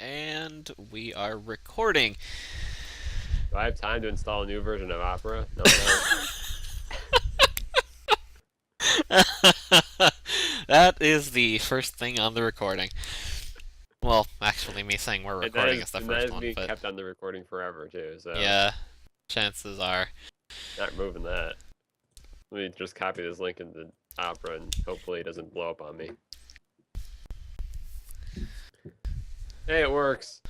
And we are recording. Do I have time to install a new version of Opera? No, I That is the first thing on the recording. Well, actually, me saying we're don't. recording is the And that first is one, being but kept on the recording forever too. So yeah, chances are. not moving that. Let me just copy this link into Opera and hopefully it doesn't blow up on me. Hey, it works.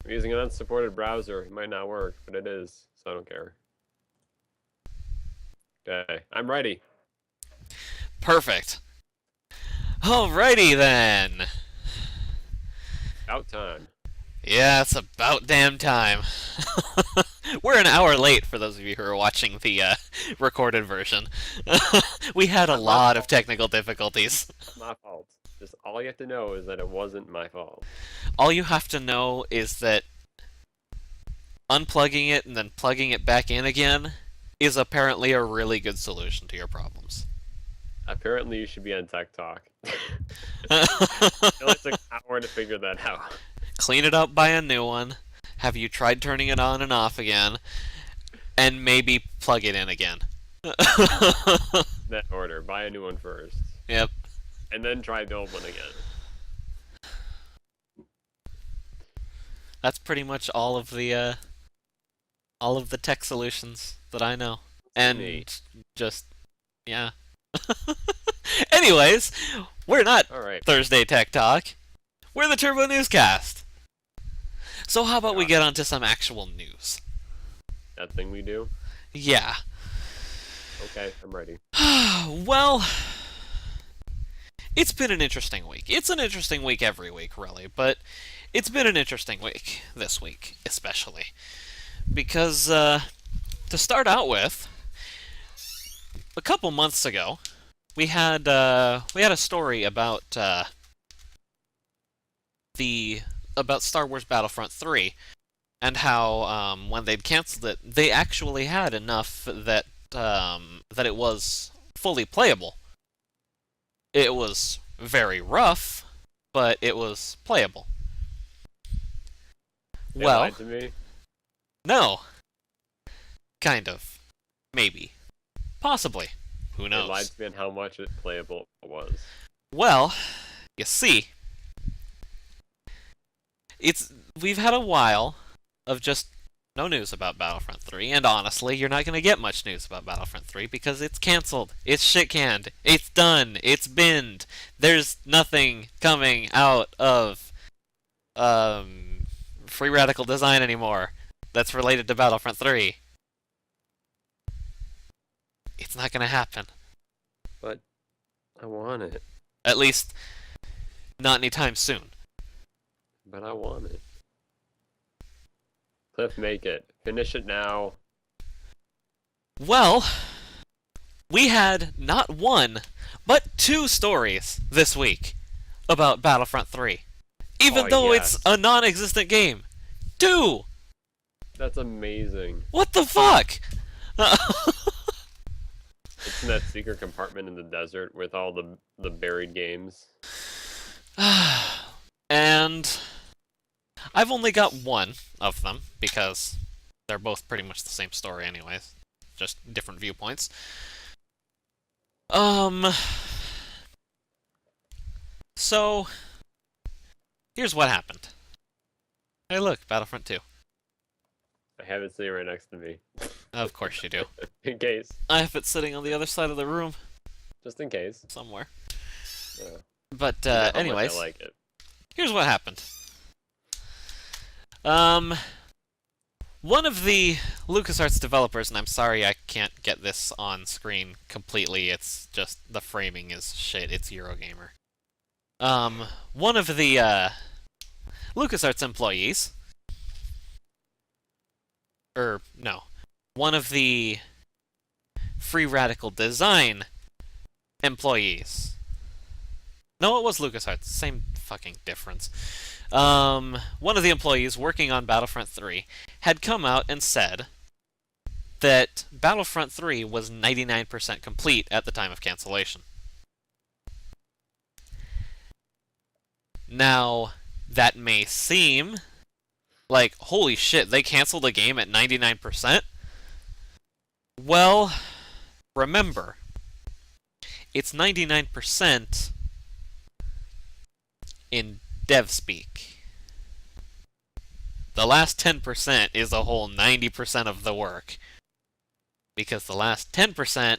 I'm using an unsupported browser. It might not work, but it is, so I don't care. Okay, I'm ready. Perfect. Alrighty then. Out time. Yeah, it's about damn time. We're an hour late for those of you who are watching the recorded version. We had a Not my lot of fault. technical difficulties. Not my fault. Just all you have to know is that it wasn't my fault. All you have to know is that unplugging it and then plugging it back in again is apparently a really good solution to your problems. Apparently, you should be on Tech Talk. It only took an hour to figure that out. Clean it up, buy a new one. Have you tried turning it on and off again? And maybe plug it in again. That order. Buy a new one first. Yep. And then try the old one again. That's pretty much all of the tech solutions that I know. And Neat. just yeah. Anyways, we're not Alright. Thursday Tech Talk. We're the Turbo Newscast. So how about we get on to some actual news? That thing we do? Yeah. Okay, I'm ready. Well, it's been an interesting week. It's an interesting week every week, really, but it's been an interesting week this week, especially. Because, to start out with, a couple months ago, we had a story about about Star Wars Battlefront 3 and how when they'd canceled it, they actually had enough that that it was fully playable. It was very rough, but it was playable. They Well, lied to me. no, kind of, maybe, possibly. Who They lied knows? to me on how much playable it was. Well, you see, it's we've had a while of just no news about Battlefront 3, and honestly, you're not going to get much news about Battlefront 3 because it's canceled, it's shit-canned, it's done, it's binned. There's nothing coming out of Free Radical Design anymore that's related to Battlefront 3. It's not going to happen. But I want it. At least, not anytime soon. But I want it. Cliff, make it. Finish it now. Well, we had not one, but two stories this week about Battlefront 3. Even Oh, though yes. it's a non existent game. Two! That's amazing. What the fuck? It's in that secret compartment in the desert with all the buried games. And I've only got one of them because they're both pretty much the same story, anyways. Just different viewpoints. So, here's what happened. Hey, look, Battlefront 2. I have it sitting right next to me. Of course you do. In case. I have it sitting on the other side of the room Just in case. somewhere. Uh, But, you know how much anyways, I like it. here's what happened. One of the LucasArts developers, and I'm sorry I can't get this on screen completely, it's just the framing is shit, it's Eurogamer. One of the, LucasArts employees, no, one of the Free Radical Design employees. No, it was LucasArts, same fucking difference. One of the employees working on Battlefront 3 had come out and said that Battlefront 3 was 99% complete at the time of cancellation. Now, that may seem like, holy shit, they canceled a game at 99%? Well, remember, it's 99% in dev speak. The last 10% is a whole 90% of the work. Because the last 10%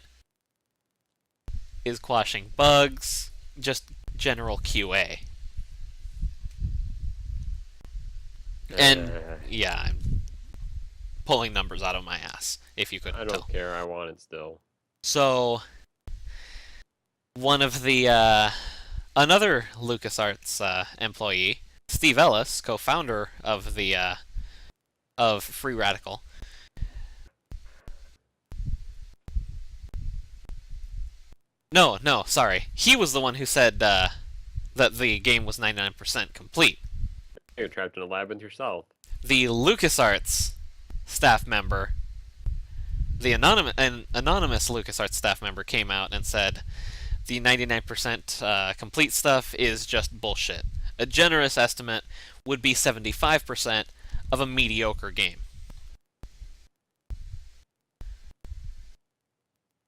is quashing bugs, just general QA. And, yeah, I'm pulling numbers out of my ass, if you couldn't I tell. don't care. I want it still. So, one of the, another LucasArts employee, Steve Ellis, co-founder of the, of Free Radical, No, sorry. He was the one who said that the game was 99% complete. You're trapped in a lab with yourself. The LucasArts staff member, the anonymous LucasArts staff member came out and said the 99% complete stuff is just bullshit. A generous estimate would be 75% of a mediocre game.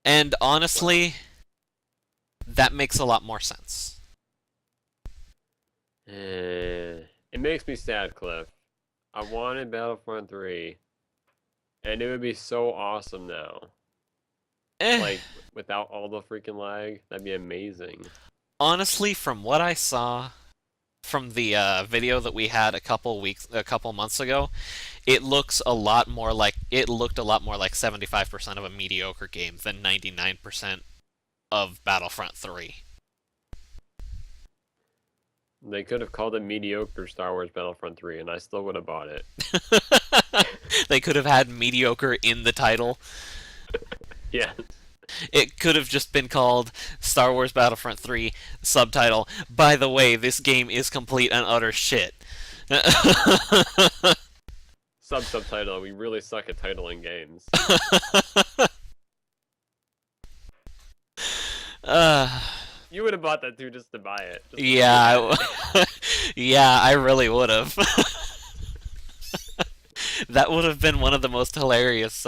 And honestly, that makes a lot more sense. It makes me sad, Cliff. I wanted Battlefront 3, and it would be so awesome now. Like, without all the freaking lag, that'd be amazing. Honestly, from what I saw from the video that we had a couple months ago, it looked a lot more like 75% of a mediocre game than 99% of Battlefront 3. They could have called it mediocre Star Wars Battlefront 3, and I still would have bought it. They could have had mediocre in the title. Yes. It could have just been called Star Wars Battlefront 3, subtitle, by the way, this game is complete and utter shit. Subtitle, we really suck at titling games. You would have bought that too just to buy it. Yeah, yeah, I really would have. That would have been one of the most hilarious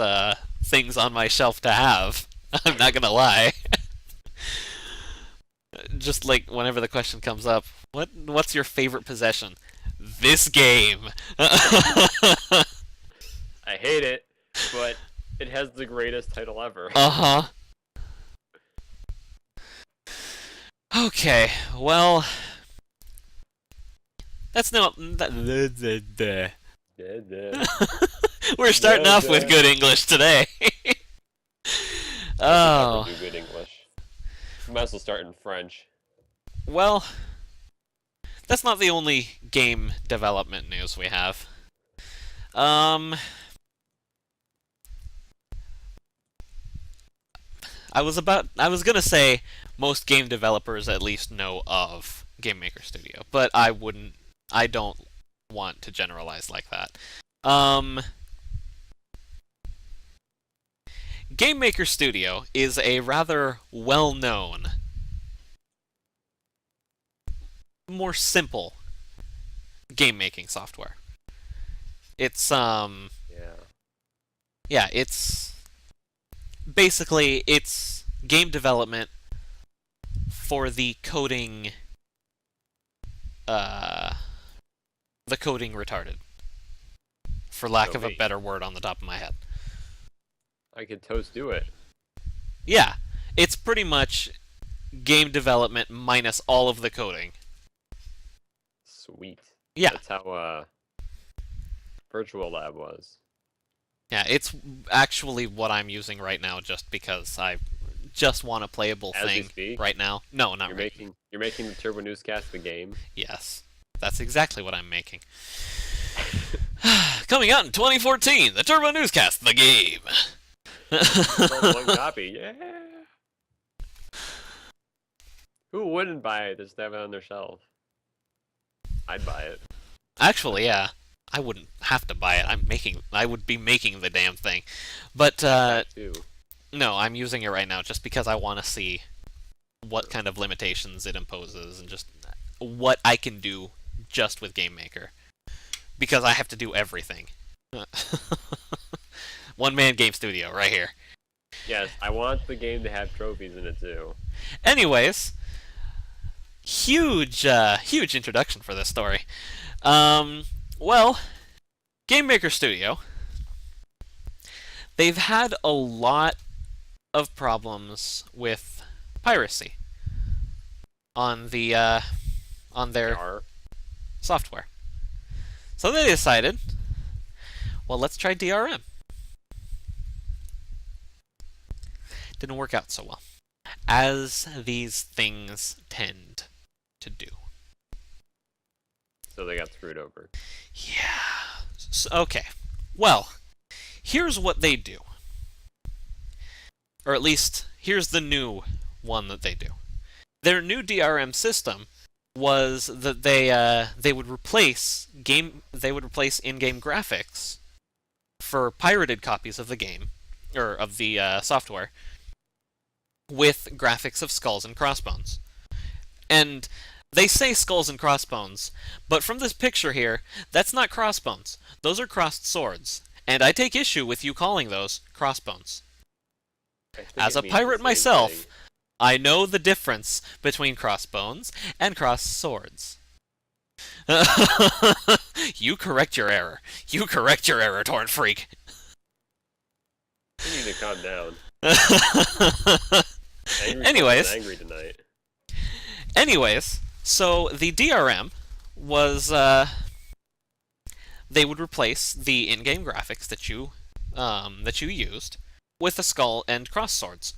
things on my shelf to have. I'm not gonna lie. Just like whenever the question comes up, what's your favorite possession? This game. I hate it, but it has the greatest title ever. Uh-huh. Okay, well, that's not. We're starting off with good English today. Oh. Do good English. Might as well start in French. Well, that's not the only game development news we have. I was gonna say most game developers at least know of Game Maker Studio, but I don't want to generalize like that. Game Maker Studio is a rather well-known, more simple game-making software. It's, yeah, it's basically, it's game development for the coding retarded. For lack of a better word on the top of my head. I could toast do it. Yeah, it's pretty much game development minus all of the coding. Sweet. Yeah. That's how Virtual Lab was. Yeah, it's actually what I'm using right now just because I just want a playable thing right now. No, not right. You're making the Turbo Newscast the game? Yes. That's exactly what I'm making. Coming out in 2014, the Turbo Newscast, the game. One copy, yeah. Who wouldn't buy it just to have it on their shelf? I'd buy it. Actually, yeah. I wouldn't have to buy it. I would be making the damn thing. But no, I'm using it right now just because I want to see what kind of limitations it imposes and just what I can do just with Game Maker. Because I have to do everything. One-man game studio, right here. Yes, I want the game to have trophies in it too. Anyways, huge introduction for this story. Well, Game Maker Studio, they've had a lot of problems with piracy on their software. So they decided, well, let's try DRM. Didn't work out so well, as these things tend to do. So they got screwed over. Yeah. Okay. Well, here's what they do. Or at least, here's the new one that they do. Their new DRM system was that they would replace in-game graphics for pirated copies of the game, or of the software, with graphics of skulls and crossbones. And they say skulls and crossbones, but from this picture here, that's not crossbones. Those are crossed swords, and I take issue with you calling those crossbones. As a pirate myself, I know the difference between crossbones and crossed swords. You correct your error. You correct your error, Torrent Freak. You need to calm down. Angry tonight. Anyways, so the DRM was they would replace the in-game graphics that you used with a skull and cross swords.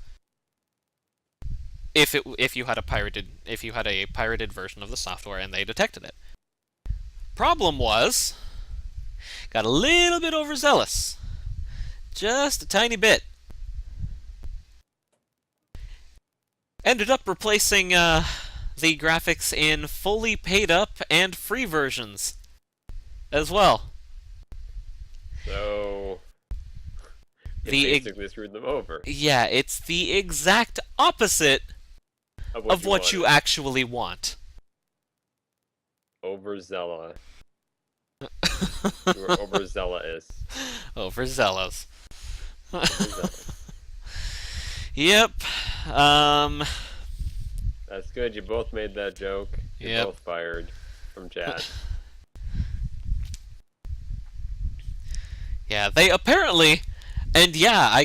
If you had a pirated version of the software and they detected it. Problem was, got a little bit overzealous. Just a tiny bit. Ended up replacing the graphics in fully paid up and free versions as well. So it basically screwed them over. Yeah, it's the exact opposite of what you actually want. Overzealous. You were overzealous. Overzealous. Yep. That's good. You both made that joke. You're both fired from chat. Yeah, they apparently, and yeah,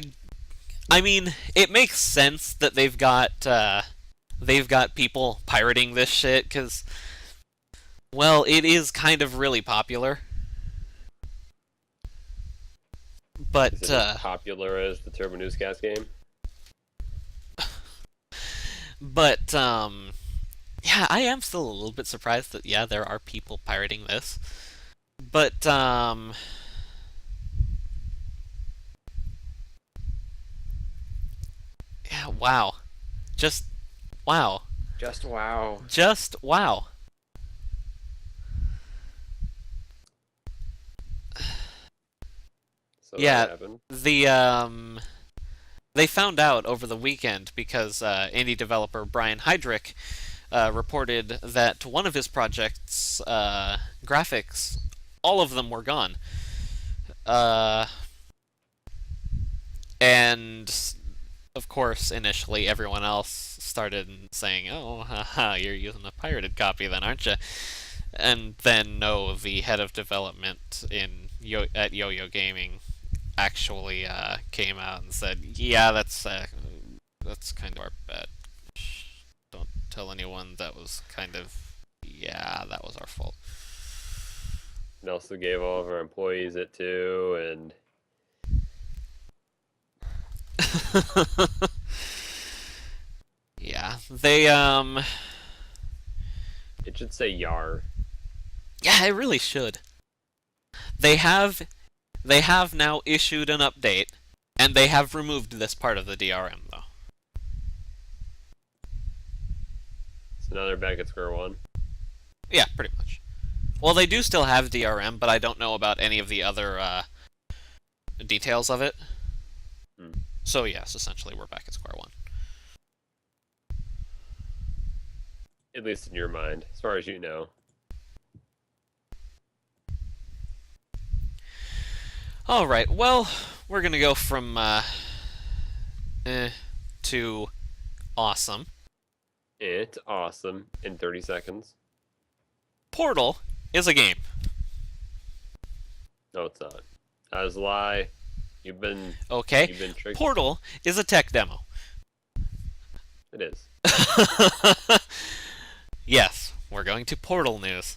I mean, it makes sense that they've got people pirating this shit, because, well, it is kind of really popular. But is it as popular as the Turbo Newscast game? But yeah, I am still a little bit surprised that there are people pirating this. But yeah, wow. Just wow. Just wow. Just wow. So yeah, that happened. They found out over the weekend because indie developer Brian Heydrich reported that one of his projects' graphics, all of them were gone. And, of course, initially everyone else started saying, oh, haha, you're using a pirated copy then, aren't you? And then, no, the head of development at Yo-Yo Gaming actually came out and said, yeah, that's kind of our bad. Don't tell anyone. That was kind of, that was our fault. And also gave all of our employees it too, and yeah, they it should say YAR. Yeah, it really should. They have now issued an update, and they have removed this part of the DRM, though. So now they're back at square one? Yeah, pretty much. Well, they do still have DRM, but I don't know about any of the other details of it. So yes, essentially we're back at square one. At least in your mind, as far as you know. Alright, well, we're gonna go from to awesome. It's awesome in 30 seconds. Portal is a game. No, it's not. That was a lie. You've been Okay? tricked. Portal is a tech demo. It is. Yes, we're going to Portal news.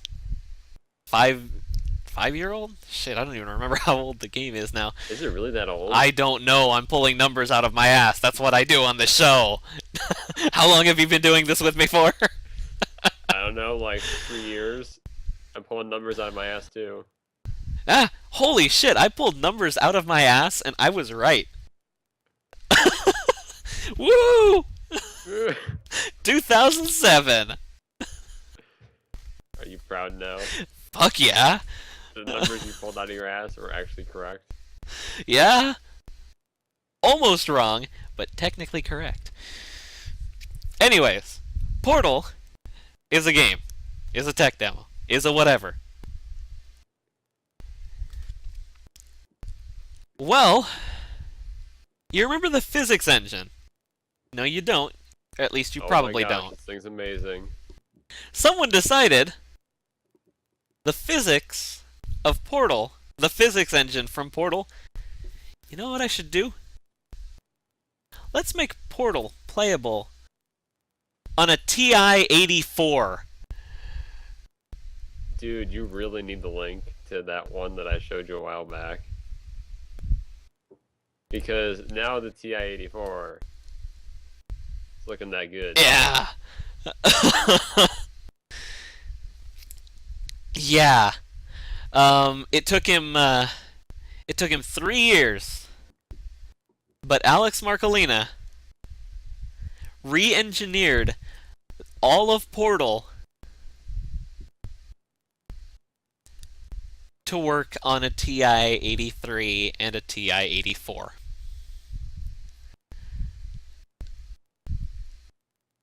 5-year-old? Shit, I don't even remember how old the game is now. Is it really that old? I don't know. I'm pulling numbers out of my ass. That's what I do on the show. How long have you been doing this with me for? I don't know, like 3 years. I'm pulling numbers out of my ass too. Ah, holy shit, I pulled numbers out of my ass and I was right. Woo! 2007. Are you proud now? Fuck yeah. The numbers you pulled out of your ass were actually correct. Yeah. Almost wrong, but technically correct. Anyways, Portal is a game, is a tech demo, is a whatever. Well, you remember the physics engine? No, you don't. Or at least you probably oh my gosh, don't. This thing's amazing. Someone decided the physics of Portal, the physics engine from Portal, you know what I should do? Let's make Portal playable on a TI-84. Dude, you really need the link to that one that I showed you a while back. Because now the TI-84 is looking that good. Yeah. Yeah. It took him 3 years. But Alex Marcolina re-engineered all of Portal to work on a TI-83 and a TI-84.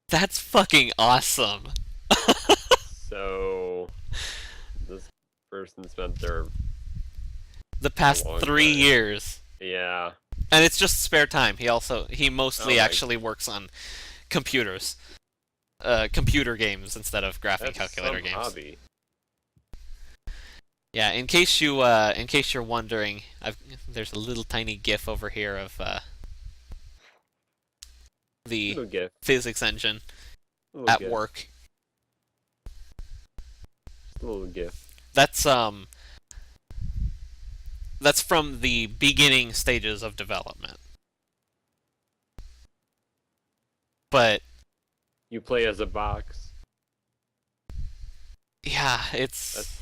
That's fucking awesome. So this person spent The past long 3 time. years. Yeah. And it's just spare time. He mostly Oh my- actually works on computers. Computer games instead of graphic That's calculator some games. hobby. Yeah, in case you're wondering, there's a little tiny GIF over here of the Little gift. physics engine Little at gift. work. Just a little gift. That's from the beginning stages of development. But You play as a box. yeah, it's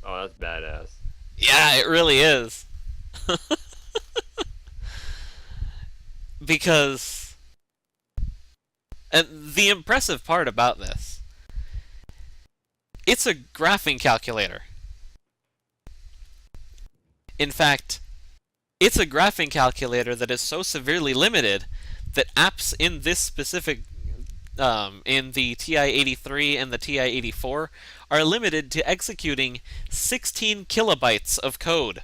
That's badass. yeah, it really is. Because and the impressive part about this, it's a graphing calculator. In fact, it's a graphing calculator that is so severely limited that apps in this specific in the TI-83 and the TI-84 are limited to executing 16 kilobytes of code.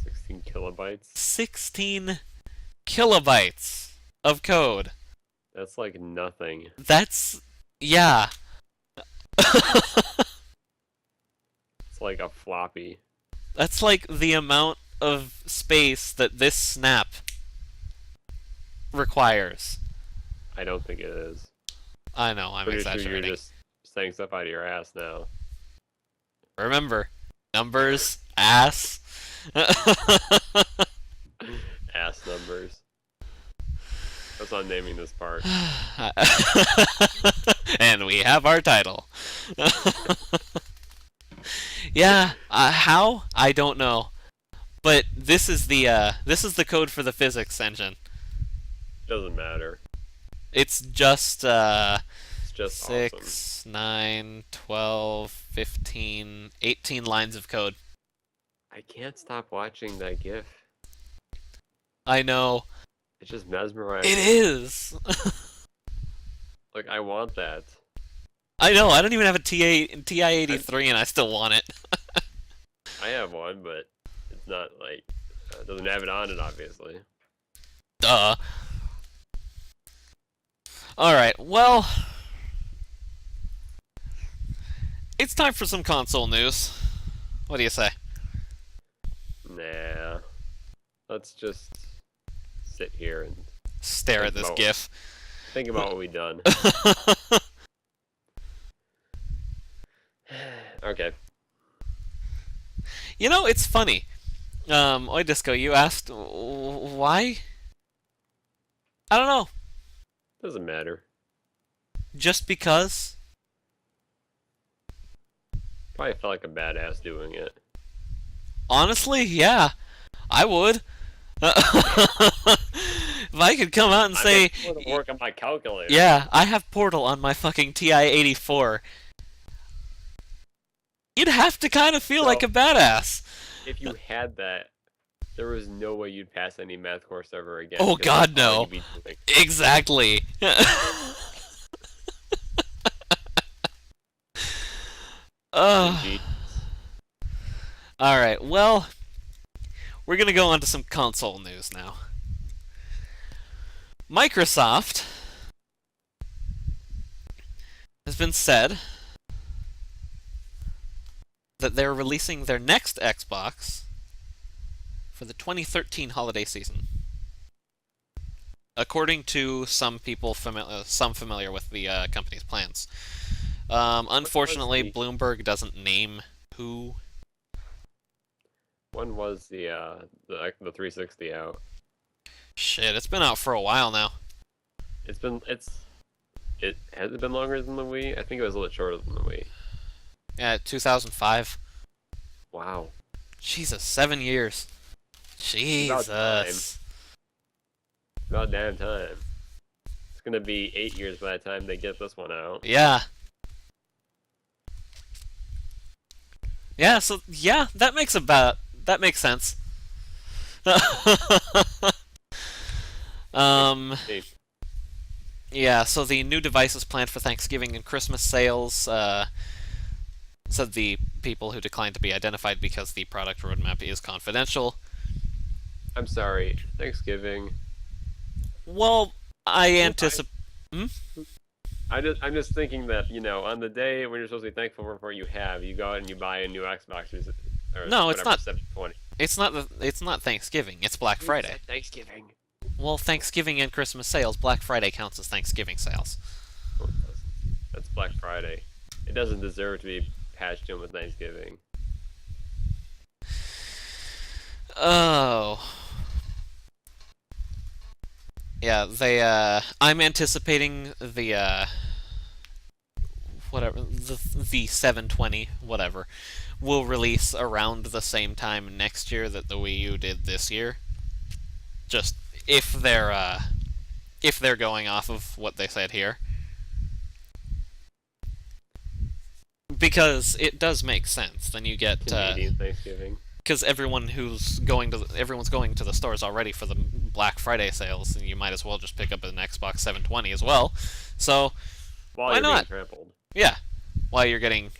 16 kilobytes. 16 kilobytes of code. That's like nothing. That's yeah. It's like a floppy. That's like the amount of space that this snap requires. I don't think it is. I know, I'm Pretty sure you're exaggerating. just saying stuff out of your ass now. Remember, numbers, ass. Ass numbers. That's what I'm naming this part. And we have our title. Yeah, how? I don't know. But this is the code for the physics engine. Doesn't matter. It's just It's just 6, 9, 12, 15, 18 lines of code. I can't stop watching that GIF. I know. It's just mesmerizing. It is. Like, I want that. I know. I don't even have a I, TI-83, and I still want it. I have one, but it's not like it doesn't have it on it, obviously. Duh. All right. Well, it's time for some console news. What do you say? Nah, let's just sit here and Stare at think this about GIF. think about what we've done. Okay. You know, it's funny. Oi Disco, you asked why? I don't know. Doesn't matter. Just because? Probably felt like a badass doing it. Honestly, yeah, I would. If I could come out and I'm say, able to work on my calculator. yeah, I have Portal on my fucking TI-84, you'd have to kind of feel like So, a badass. if you had that, there was no way you'd pass any math course ever again. Oh because god, that's all no. you'd be doing. Exactly. GG. Alright, well, we're gonna go on to some console news now. Microsoft has been said that they're releasing their next Xbox for the 2013 holiday season. According to some people familiar with the company's plans. Unfortunately, Bloomberg doesn't name who. When was the 360 out? Shit, it's been out for a while now. It has it been longer than the Wii? I think it was a little shorter than the Wii. Yeah, 2005. Wow. Jesus, 7 years. Jesus. About damn time. It's gonna be 8 years by the time they get this one out. Yeah. Yeah, so yeah, that makes sense. Hey, Yeah, so the new devices planned for Thanksgiving and Christmas sales, said the people who declined to be identified because the product roadmap is confidential. I'm sorry. Thanksgiving. Well, I anticipate. I'm just thinking that, on the day when you're supposed to be thankful for what you have, you go out and you buy a new Xbox or No, it's whatever, not. 720. It's not Thanksgiving. It's Black Friday. Thanksgiving. Well, Thanksgiving and Christmas sales. Black Friday counts as Thanksgiving sales. Oh, it doesn't. That's Black Friday. It doesn't deserve to be patched in with Thanksgiving. Oh. Yeah, I'm anticipating the whatever the 720 whatever will release around the same time next year that the Wii U did this year. Just if they're going off of what they said here. Because it does make sense. Then you get Canadian Thanksgiving. because everyone's going to the stores already for the Black Friday sales, and you might as well just pick up an Xbox 720 as well. So While why you're not? being trampled. Yeah, while you're getting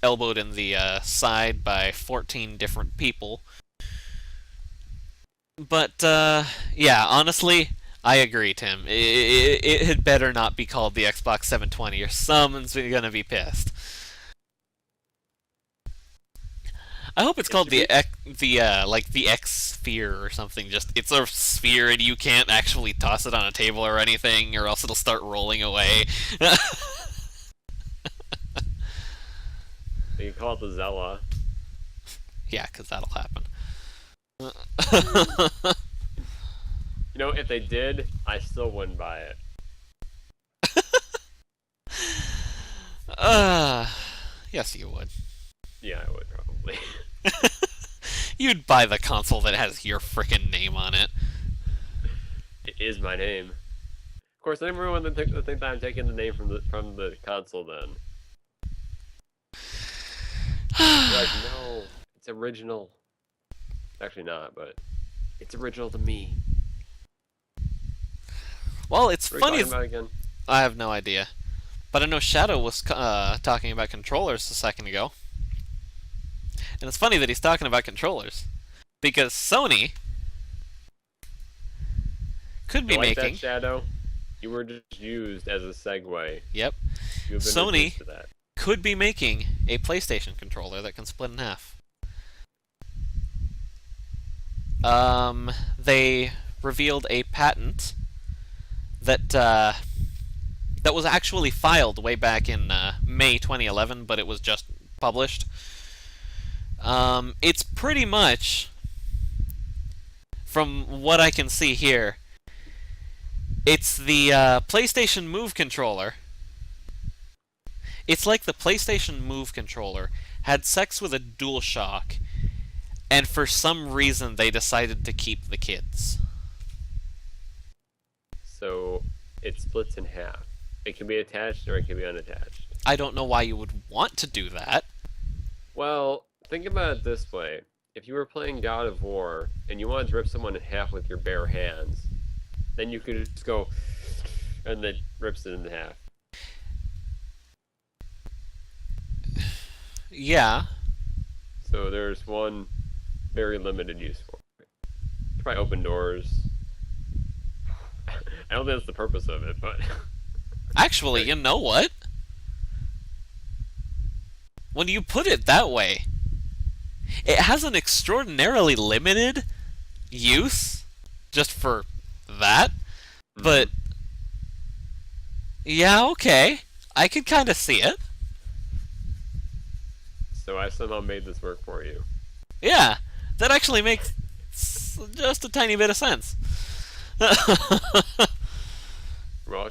elbowed in the side by 14 different people. But yeah, honestly, I agree, Tim. It had better not be called the Xbox 720, or someone's gonna be pissed. I hope it's called the X Sphere or something. Just it's a sphere and you can't actually toss it on a table or anything, or else it'll start rolling away. You can call it the Zella. Yeah, because that'll happen. If they did, I still wouldn't buy it. Yes, you would. Yeah, I would probably. You'd buy the console that has your frickin' name on it. It is my name. Of course, everyone would think that I'm taking the name from the console. Then, like, no, it's original. It's actually not, but it's original to me. Well, it's What are funny. we talking about again? I have no idea. But I know Shadow was talking about controllers a second ago. And it's funny that he's talking about controllers. Because Sony could You be like that, making. Shadow? You were just used as a segue. Yep. You have been Sony reduced to that. could be making a PlayStation controller that can split in half. They revealed a patent that that was actually filed way back in May 2011, but it was just published. It's pretty much, from what I can see here, it's the PlayStation Move controller. It's like the PlayStation Move controller had sex with a DualShock, and for some reason they decided to keep the kids. So it splits in half. It can be attached or it can be unattached. I don't know why you would want to do that. Well, think about it this way. If you were playing God of War and you wanted to rip someone in half with your bare hands, then you could just go and then rips it in half. Yeah. So there's one very limited use for it. Probably open doors. I don't think that's the purpose of it, but Actually, you know what? When you put it that way, it has an extraordinarily limited use just for that. But yeah, okay. I could kind of see it. so I somehow made this work for you. Yeah, that actually makes just a tiny bit of sense. Well,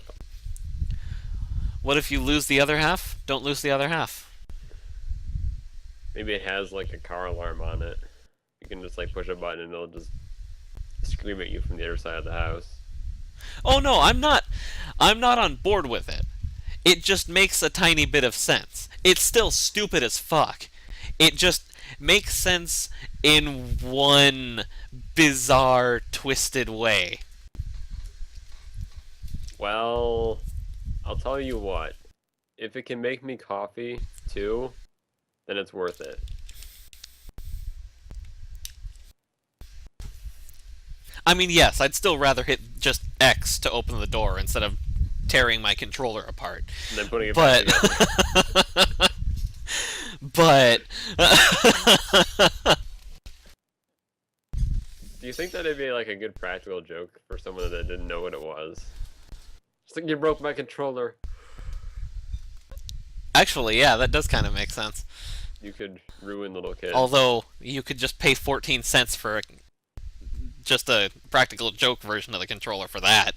What if you lose the other half? Don't lose the other half. maybe it has like a car alarm on it. You can just like push a button and it'll just scream at you from the other side of the house. Oh no, I'm not on board with it. It just makes a tiny bit of sense. It's still stupid as fuck. It just makes sense in one bizarre, twisted way. Well, I'll tell you what. If it can make me coffee too, then it's worth it. I mean, yes, I'd still rather hit just X to open the door instead of tearing my controller apart. And then putting it back together. But Do you think that'd be like a good practical joke for someone that didn't know what it was? Just like you broke my controller. actually, yeah, that does kind of make sense. You could ruin little kids. Although you could just pay 14 cents for just a practical joke version of the controller for that.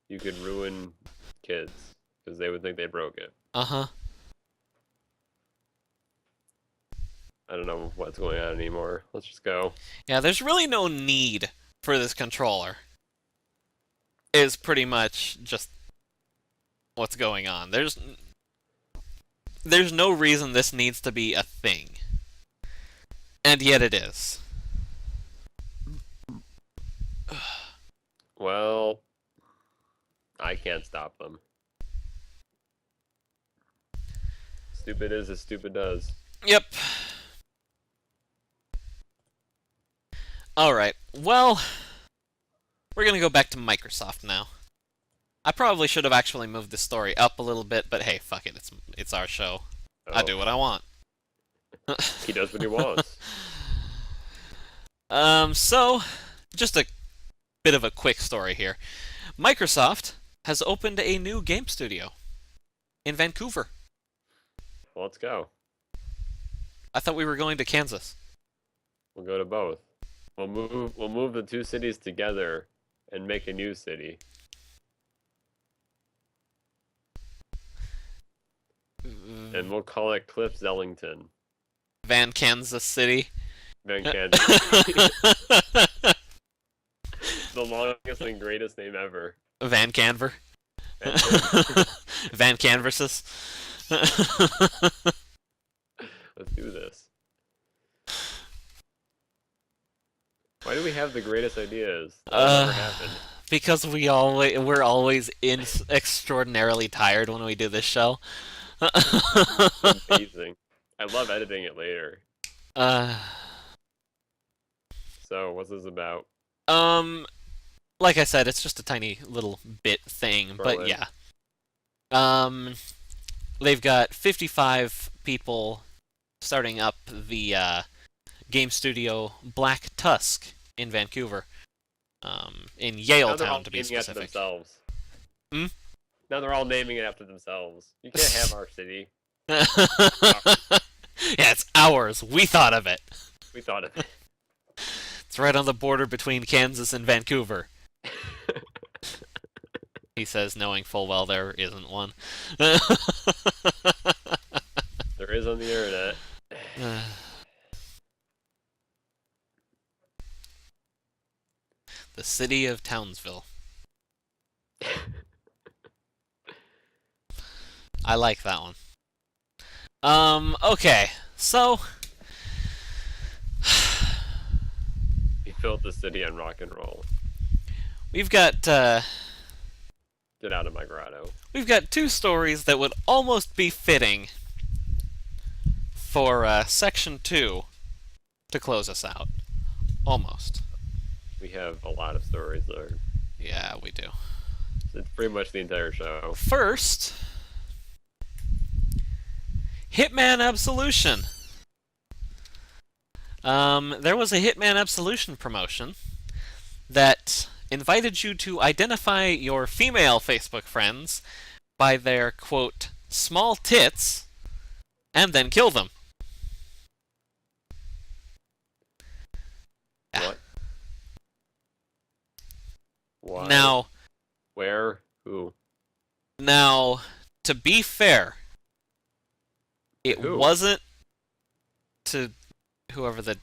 You could ruin kids because they would think they broke it. Uh-huh. I don't know what's going on anymore. Let's just go. Yeah, there's really no need for this controller. Is pretty much just what's going on. There's no reason this needs to be a thing. And yet it is. Well, I can't stop them. Stupid is as stupid does. Yep. Alright, well, we're gonna go back to Microsoft now. I probably should have actually moved this story up a little bit, but hey, fuck it, it's our show. I do what I want. He does what he wants. So, just a bit of a quick story here. Microsoft has opened a new game studio in Vancouver. Well, let's go. I thought we were going to Kansas. We'll go to both. We'll move the two cities together and make a new city. And we'll call it Cliff Zellington. Van Kansas City. Van Kansas. The longest and greatest name ever. Van Canver. Van Canvases. Let's do this. Why do we have the greatest ideas? That never happened. because we're always extraordinarily tired when we do this show. Amazing. I love editing it later. uh, So, what's this about? um, like I said, it's just a tiny little bit thing, but Berlin. yeah. They've got 55 people starting up the game studio Black Tusk in Vancouver, in Now they're all Yaletown to be naming it after specific. themselves. Hmm? Now they're all naming it after themselves. You can't have our city. Yeah, it's ours. We thought of it. We thought of it. It's right on the border between Kansas and Vancouver. He says, knowing full well there isn't one. There is on the internet. The city of Townsville. I like that one. Okay, so He built the city on rock and roll. we've got Get out of my grotto. we've got two stories that would almost be fitting for section 2 to close us out. Almost. We have a lot of stories there. Yeah, we do. It's pretty much the entire show. First, Hitman Absolution. There was a Hitman Absolution promotion that invited you to identify your female Facebook friends by their, quote, small tits, and then kill them. What? Why? Now, Where? Who? to be fair, it Who? wasn't to whoever the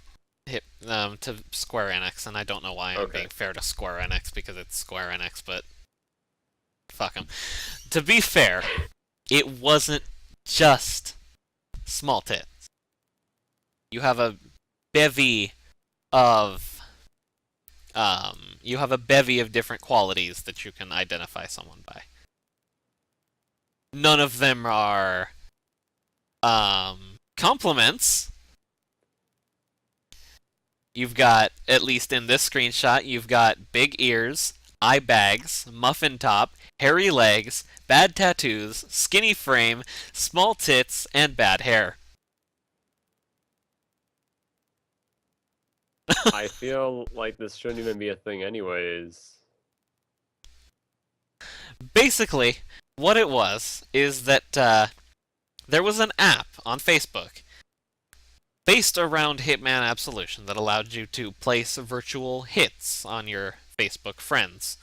to Square Enix, and I don't know why I'm Okay. being fair to Square Enix because it's Square Enix, but fuck them. To be fair, it wasn't just small tits. You have a bevy of different qualities that you can identify someone by. None of them are compliments. You've got, at least in this screenshot, you've got big ears, eye bags, muffin top, hairy legs, bad tattoos, skinny frame, small tits, and bad hair. I feel like this shouldn't even be a thing anyways. Basically, what it was is that there was an app on Facebook based around Hitman Absolution that allowed you to place virtual hits on your Facebook friends.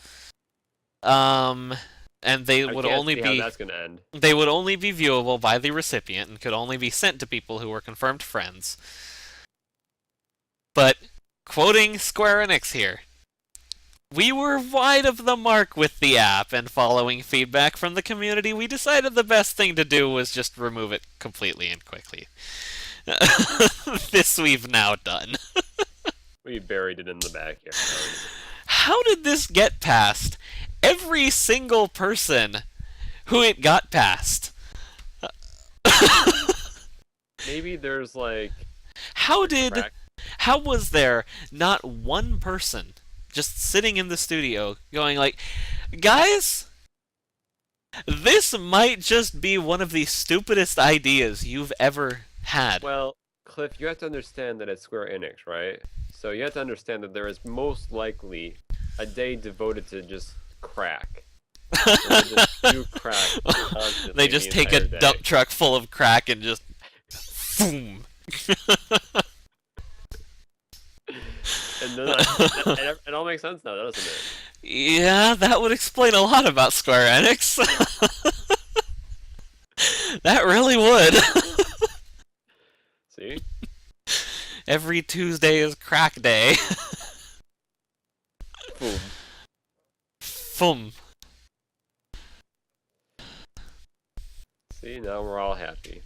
And they I would can't only see be how that's gonna end. they would only be viewable by the recipient and could only be sent to people who were confirmed friends. But quoting Square Enix here, we were wide of the mark with the app, and following feedback from the community, we decided the best thing to do was just remove it completely and quickly. This we've now done. We buried it in the backyard. How did this get past every single person who it got past? Maybe there's like How was there not one person just sitting in the studio going like, guys, this might just be one of the stupidest ideas you've ever had. Well, Cliff, you have to understand that it's Square Enix, right? So you have to understand that there is most likely a day devoted to just crack. So they just do crack constantly They just the take a entire day. dump truck full of crack and just boom. And then it all makes sense now, doesn't it? Yeah, that would explain a lot about Square Enix. That really would. See? Every Tuesday is crack day. Boom. Fum. See, now we're all happy.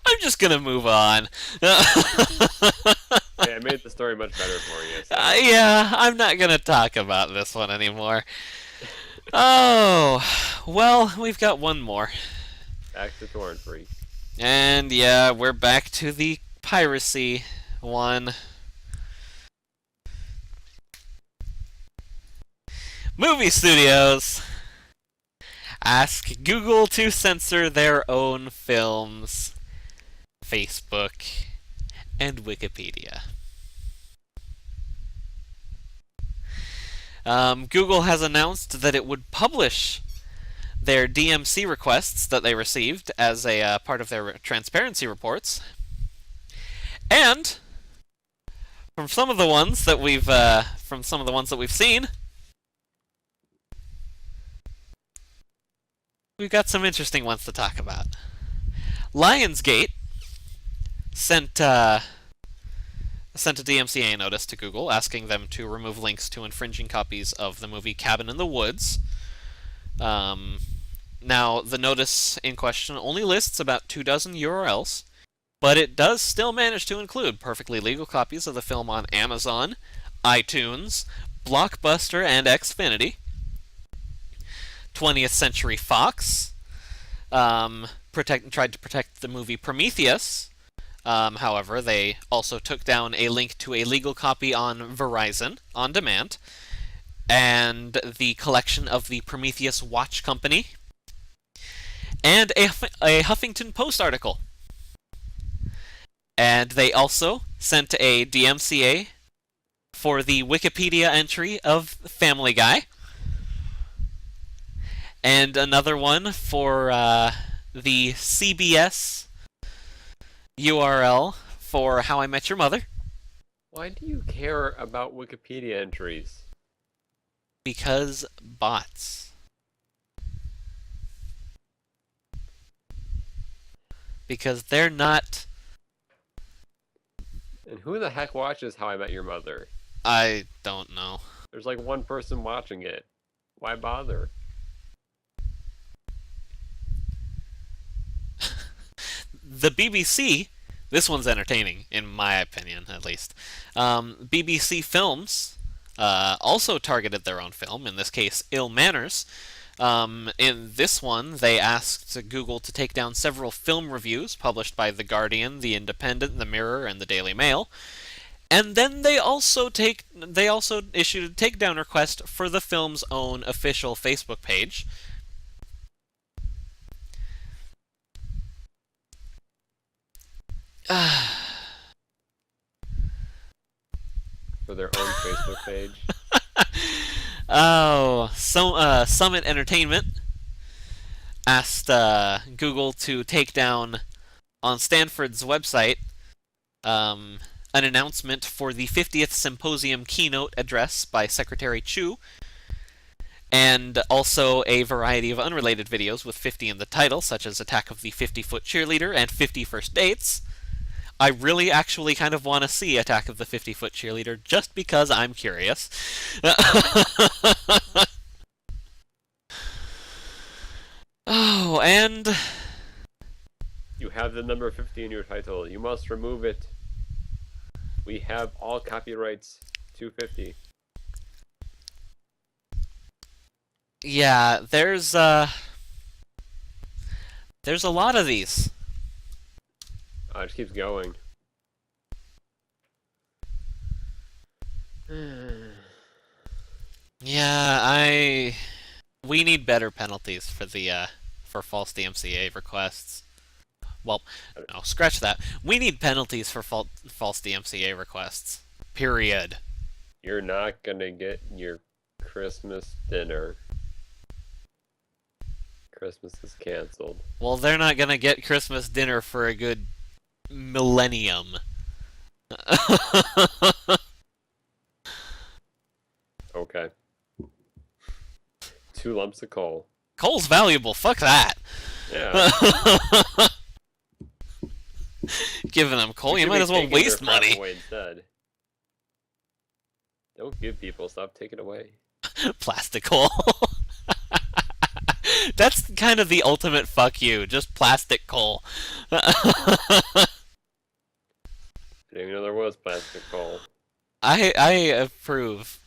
I'm just gonna move on. Hey, I made the story much better for you. So. Yeah, I'm not gonna talk about this one anymore. Oh, well, we've got one more. Back to torrent free. And yeah, we're back to the piracy one. Movie studios ask Google to censor their own films, Facebook, and Wikipedia. Google has announced that it would publish their DMC requests that they received as a part of their transparency reports, and from some of the ones that we've seen, we've got some interesting ones to talk about. Lionsgate sent a DMCA notice to Google asking them to remove links to infringing copies of the movie Cabin in the Woods. Now, the notice in question only lists about 24 URLs, but it does still manage to include perfectly legal copies of the film on Amazon, iTunes, Blockbuster, and Xfinity. 20th Century Fox tried to protect the movie Prometheus. However, they also took down a link to a legal copy on Verizon on demand, and the collection of the Prometheus Watch Company, and a Huffington Post article. And they also sent a DMCA for the Wikipedia entry of Family Guy, and another one for the CBS URL for How I Met Your Mother. Why do you care about Wikipedia entries? Because bots. Because they're not... And who the heck watches How I Met Your Mother? I don't know. There's like one person watching it. Why bother? The BBC, this one's entertaining, in my opinion, at least. BBC Films also targeted their own film, in this case, Ill Manners. In this one, they asked Google to take down several film reviews published by The Guardian, The Independent, The Mirror, and The Daily Mail. And then they also issued a takedown request for the film's own official Facebook page. For their own Facebook page. Oh, so Summit Entertainment asked Google to take down on Stanford's website an announcement for the 50th Symposium keynote address by Secretary Chu, and also a variety of unrelated videos with 50 in the title, such as Attack of the 50-Foot Cheerleader and 50 First Dates. I really actually kind of want to see Attack of the 50-Foot Cheerleader just because I'm curious. Oh, and... You have the number 50 in your title. You must remove it. We have all copyrights to 50. Yeah, there's a lot of these. Oh, it just keeps going. Yeah, we need better penalties for the for false DMCA requests. Well, no, scratch that. We need penalties for false DMCA requests. Period. You're not gonna get your Christmas dinner. Christmas is canceled. Well, they're not gonna get Christmas dinner for a good millennium. Okay. 2 lumps of coal. Coal's valuable. Fuck that. Yeah. Giving them coal, you might as well waste money. Away instead. Don't give people stuff, take it away. Plastic coal. That's kind of the ultimate fuck you, just plastic coal. I didn't even know there was plastic coal. I approve.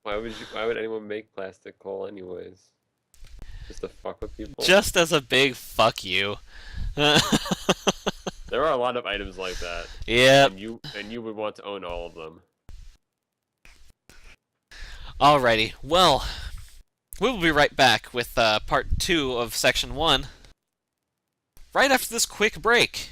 Why would anyone make plastic coal anyways? Just to fuck with people? Just as a big fuck you. There are a lot of items like that. Yep. And you would want to own all of them. Alrighty. Well, we will be right back with part 2 of section 1. Right after this quick break.